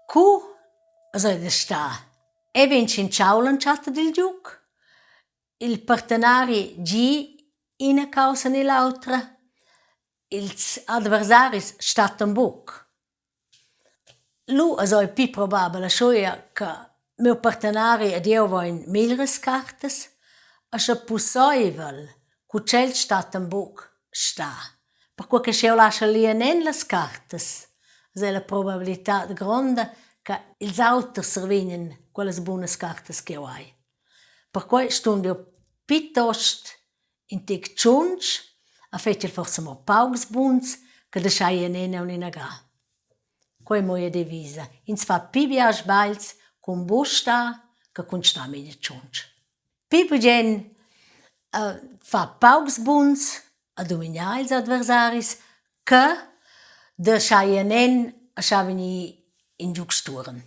Cu so da sta. E vince in ciaula in chatta del giuc. Il partenari gi ina causa ni l'autra. Ils adversaris statten buc. Lu so pi probabile schoia che meu partenari ed io voin milres cartas a sche pusseivel cu cel statten buc sta. Per quel che scheu lascia li nen las cartas, è la probabilità gronda che ils auters servignan quellas bunas cartas che io hai. Per quei stund io pitost in tic tschunsch a fetcher forse mo paugs buns che da schai nen aun in aga. Quei moia devisa. Ins fa pi bia sbails cun busch sta che cun sta meglio tschunsch. Pi bugen fa paugs buns a dominar ils adversaris che da schai nen a scha veni in giug sturen.